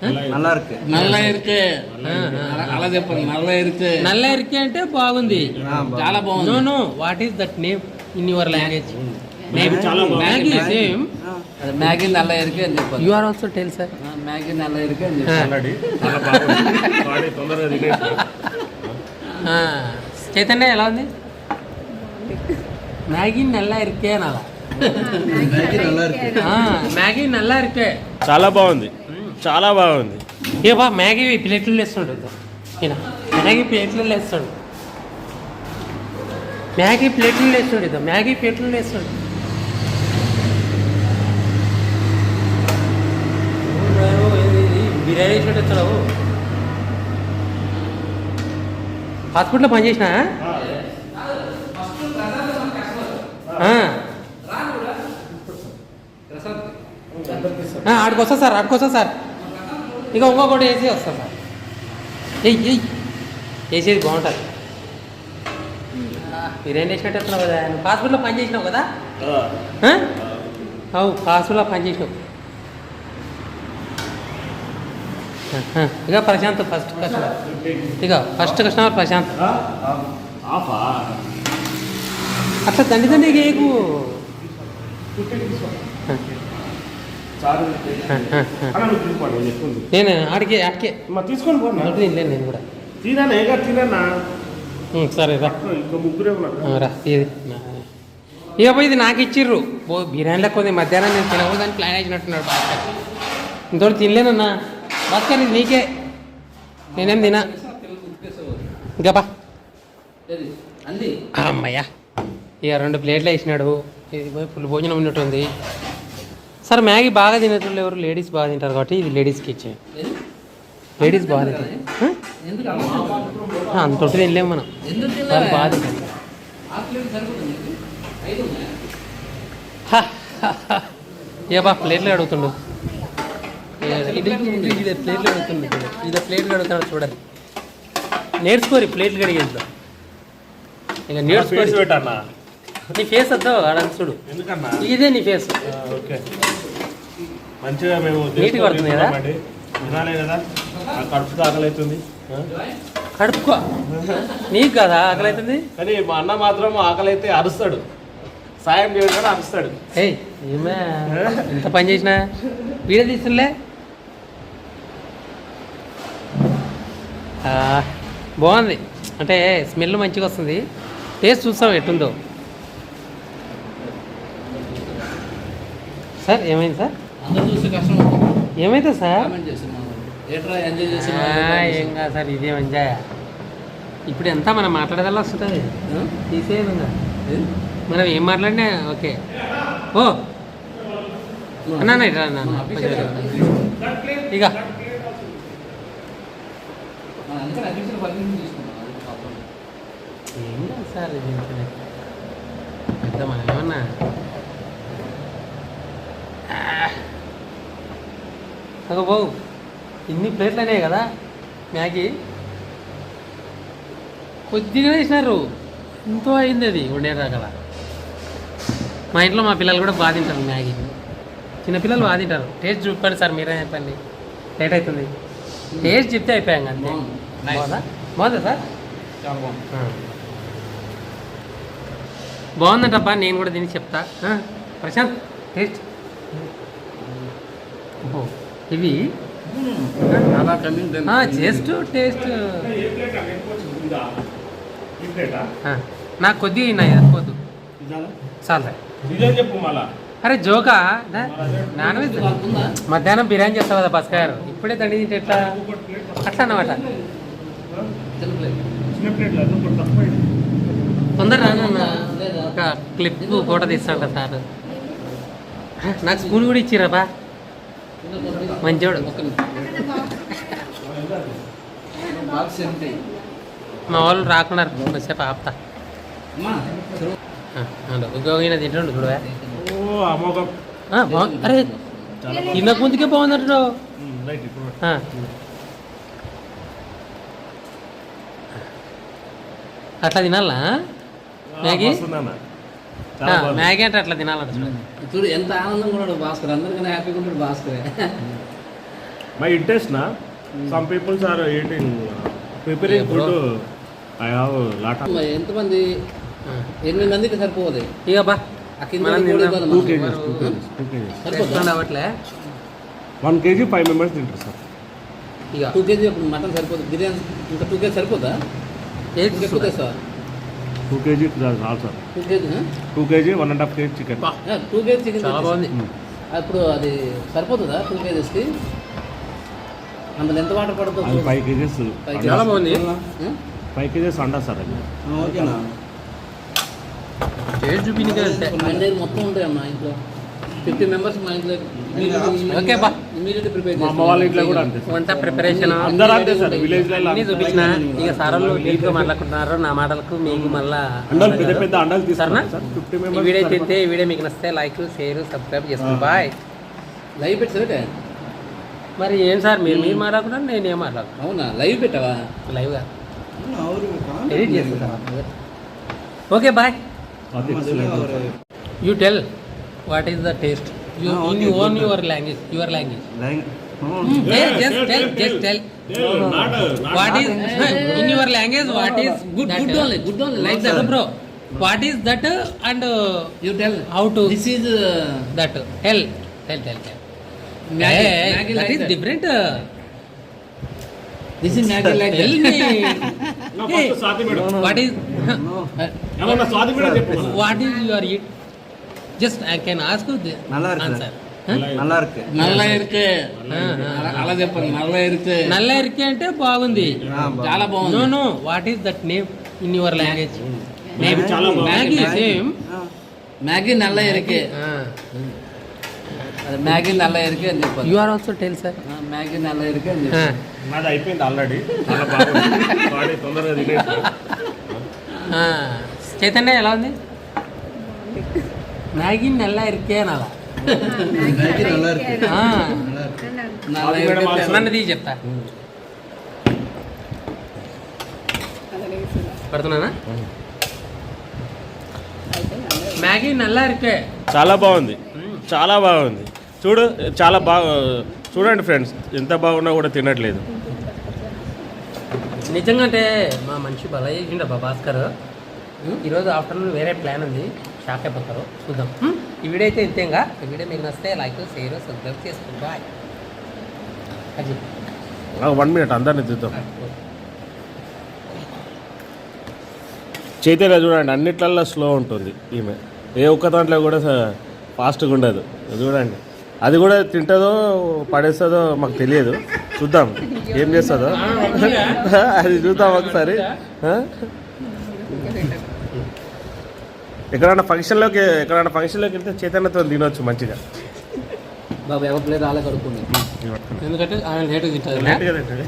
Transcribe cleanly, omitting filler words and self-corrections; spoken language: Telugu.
నల్ల ఇరికే అలా చెప్పండి. నల్ల ఇరికే అంటే బాగుంది, చాలా బాగుంది. No no, what is that name in your language? Maggi same, Maggi నల్ల ఇరికే అని చెప్పారు. You are also tell sir, Maggi నల్ల ఇరికే అని చెప్పారు. చైతన్య ఎలా ఉంది? మ్యాగీ నల్ల ఇరికే అనాలా? మ్యాగీ నల్ల ఇరికే చాలా బాగుంది, చాలా బాగుంది. ఏ బా మ్యాగీ ప్లేట్లు వేస్తాడు ఈయన, మ్యాగీ ప్లేట్లు వేస్తాడు, మ్యాగీ ప్లేట్లు వేస్తాడు, ఇదో మ్యాగీ ప్లేట్లు వేస్తాడు. బిర్యానీ వేసినట్టు వచ్చావు. హాస్పిటల్లో పనిచేసినా ఆడికి వస్తా సార్, ఆడికి వస్తా సార్. ఇక ఇంకొకటి వేసి వస్తా సార్. వేసేది బాగుంటుంది. బిర్యానీ వేసినట్టు వస్తున్నావు కదా, నువ్వు హాస్పిటల్లో పని చేసినావు కదా? అవు హాస్పిటల్లో పని చేసినావు. ఇక ప్రశాంత్ ఫస్ట్ కస్టమర్, ఇక ఫస్ట్ కస్టమర్ ప్రశాంత్. అట్లా దండి దండి ఏకు నేను ఆడికి ఆడికే తీసుకొని తినలేను నేను కూడా. సరే రా రా. ఇక పోయి ఇది నాకు ఇచ్చిర్రు. బిర్యానీలో కొద్ది మధ్యాహ్నం నేను తినకూడదని ప్లాన్ వేసినట్టున్నాడు భాస్కర్. ఇంతోటి తినలేనన్నా భాస్కర్, ఇది నీకే, నేనేం తినా. ఇంకా బా అమ్మయ్యా. ఇక 2 ప్లేట్లు వేసినాడు. ఇది పోయి ఫుల్ భోజనం ఉన్నట్టుంది. సార్ మ్యాగీ బాగా తినేటోళ్ళు ఎవరు? లేడీస్ బాగా తింటారు కాబట్టి ఇది లేడీస్కి ఇచ్చాయి. లేడీస్ బాగా తింటారు, అంతటి తినలేము మనం, వాళ్ళు బాగా తింటారు. ఏ బా ప్లేట్లు అడుగుతుండు, ఇదే ప్లేట్లు అడుగుతుండు, ఇదే ప్లేట్లు అడుగుతాడు. చూడాలి, నేర్చుకోరి ప్లేట్లు కడిగేది. ఇక నేర్చుకోరి. నీ ఫేస్ వద్దా ఆడని చూడు, ఇదే నీ ఫేస్ మంచిగా మేము నీట్గా పడుతుంది కదా. తినాలే కదా, కడుపుతో ఆకలి అవుతుంది. కడుపుకో, నీకు కదా ఆకలి అవుతుంది. కానీ మా అన్న మాత్రం ఆకలి అయితే అరుస్తాడు, సాయం చేయడం అరుస్తాడు. ఏయ్ ఏమే ఎంత పని చేసినా వీడియో తీస్తుండే. బాగుంది, అంటే స్మెల్ మంచిగా వస్తుంది. టేస్ట్ చూస్తాం ఎట్టుందో. సార్ ఏమైంది సార్? ఏమైతే సార్? ఏం కాదు సార్, ఇదేం ఎంజాయ్. ఇప్పుడు ఎంత మనం మాట్లాడేదల్లా వస్తుంటుంది, తీసేది మనం ఏం మాట్లాడినా ఓకే. ఓ అన్నా ఇట్లా ఇక ఏం కాదు సార్, ఇది పెద్ద మనం ఏమన్నా. అగో బావు, ఇన్ని ప్లేట్లు అనేవి కదా మ్యాగీ, కొద్దిగా వేసినారు, ఎంతో అయింది అది ఉండేదాకా. మా ఇంట్లో మా పిల్లలు కూడా బాగా తింటారు మ్యాగీ, చిన్నపిల్లలు బాగా తింటారు. టేస్ట్ చూపండి సార్, మీరే చెప్పండి, లేట్ అవుతుంది. టేస్ట్ చెప్తే అయిపోయాం అంతే. బాగుందా? బాగుందా సార్? బాగుందంటప్పా, నేను కూడా దీనికి చెప్తా. ప్రశాంత్ టేస్ట్ ఇవి జస్ట్ టేస్ట్ నాకు కొద్దిగా పోదు చాలా. అరే జోకా, నాన్ వెజ్ మధ్యాహ్నం బిర్యానీ చేస్తావు కదా భాస్కర్, ఇప్పుడే దండి తింటే ఎట్లా? అట్లా అన్నమాట. తొందర రానన్న, ఒక క్లిప్ ఫోటో తీస్తాంట సార్. నాకు స్పూన్ కూడా ఇచ్చిరాబా, మంచోడు. మా వాళ్ళు రాకున్నారు, కొంచెంసేపు ఆపుతా. ఇంకొక తింటుండు చూడ. అరే తినక ముందుకే బాగుందంటు. అట్లా తినాలా మ్యాగీ? మ్యాగీ అంటే అట్లా తినాలంట. చూడు ఎంత ఆనందంగా ఉన్నాడు భాస్కర్, అందరికన్నా హ్యాపీగా ఉంటాడు భాస్కర్. మై ఇంట్రెస్ట్ నా some peoples are eating preparing Yeah, bro. Food I have lot of ఎంతమంది 8 మందికి సరిపోదు ఇక బా ఆ కింద మనం కూడా తిందాం. ఇవ్వాలి 2 మనకి. kgs 2 kgs సరిపోతుందా రెస్పాండ్ అవ్వట్లే 1 kg 5 members తింటారు సార్ ఇక 2 కేజీ మటన్ సరిపోదు బిర్యానీ ఇంకా 2 కేజీ సరిపోతా ఏది ఎక్కువ తెస్తావా 2 kg చాలు sir 2 KG 2 kg 1.5 kg chicken 2 KG chicken చాలా బాగుంది అప్పుడు అది సరిపోతుందా 2 కేజీస్కి అందులో ఎంత వాటర్ పడుతుంది అది 5 kgs చాలా బాగుంది 5 kgs అండా సార్ అది ఓకేనా టేస్ట్ చూపించే అంతే మన దగ్గర మొత్తం ఉంటాయి మా ఇంట్లో 50 మెంబర్స్ మా ఇంట్లో ఓకే బా. ఇమీడియట్ ప్రిపేర్ మా అమ్మ వాళ్ళ ఇంట్లో కూడా అంతే సార్ వంట ప్రిపరేషన్ అందరూ అంతే సార్ విలేజ్ లో అన్ని చూపించిన ఇక సార్లు డీప్గా మాట్లాడుకుంటున్నారు నా మాటలకు మీకు మళ్ళా అండాలు పెద్ద పెద్ద అండాలు సరేనా? తీసుకున్నా సార్ 50 ఈ members వీడియో తింటే ఈ వీడియో మీకు నచ్చితే లైక్ షేర్ సబ్స్క్రైబ్ చేసుకోండి బాయ్ లైవ్ పెట్టారే మరి ఏం సార్ మీరు మాట్లాడుకుంటారు నేను ఏం మాట్లాడు అవునా లైవ్ పెట్టావా లైవ్గా ఎడిట్ చేస్తా ఓకే బాయ్ అది excellent. You tell what is the taste you in own your language just tell what is in your language what is good only like like that bro what is that and you tell how to this is that tell Maggi that like is different this is Maggi like tell me నా first Swathi madam what is ఏమన్నా స్వాతి మేడం చెప్పు what is your eat just I can ask நல்லா இருக்கு ఆన్సర్ நல்லா இருக்கு నల్ల ఇరుకే అలా చెప్పండి నల్ల ఇరుకే నల్ల ఇరికి అంటే బాగుంది చాలా బాగుంది no no what is that name in your language Maggi చాలా బాగుంది. మ్యాగీ సేమ్ మ్యాగీ నల్ల ఇరుకే అది మ్యాగీ నల్ల ఇరుకే అని చెప్పాలి you are also tell sir Maggi నల్ల ఇరుకే అని చెప్పాలి నాది అయిపోయింది ఆల్రెడీ చాలా బాగుంది వాడి తొందరగా తినేసి చైతన్య ఎలా ఉంది మ్యాగీ నల్ల ఇరికే అనాలా మ్యాగీ நல்லா இருக்கு నల్ల ఇరుకే నన్ను తీసి చెప్తా పడుతున్నానా మ్యాగీ నల్ల ఇరికే చాలా బాగుంది చాలా బాగుంది చూడు చాలా బాగా చూడండి ఫ్రెండ్స్ ఎంత బాగున్నా కూడా తినట్లేదు నిజంగా అంటే మా మనిషి బలా చేసిండు అబ్బా భాస్కర్ ఈరోజు ఆఫ్టర్నూన్ వేరే ప్లాన్ ఉంది షాక్ అయిపోతారు చూద్దాం ఈ వీడియో అయితే ఇంతేగా ఈ వీడియో మీకు నచ్చితే లైక్ షేర్ సబ్స్క్రైబ్ చేసుకోండి బాయ్ అది 1 minute అందరిని చూద్దాం చైతన్య చూడండి అన్నిట్లల్లో స్లో ఉంటుంది ఈమె ఏ ఒక్క దాంట్లో కూడా ఫాస్ట్గా ఉండదు చూడండి అది కూడా తింటుందో పడేస్తుందో మాకు తెలియదు చూద్దాం ఏం చేస్తుందో అది చూద్దాం ఒకసారి ఎక్కడైనా ఫంక్షన్లోకి వెళ్తే చైతన్యతో తినవచ్చు మంచిగా బాబు ఎవరి ప్లేట్ రాలే కడుక్కుంది ఎందుకంటే ఆయన లేట్ తింటారు లేట్గా తింటుంది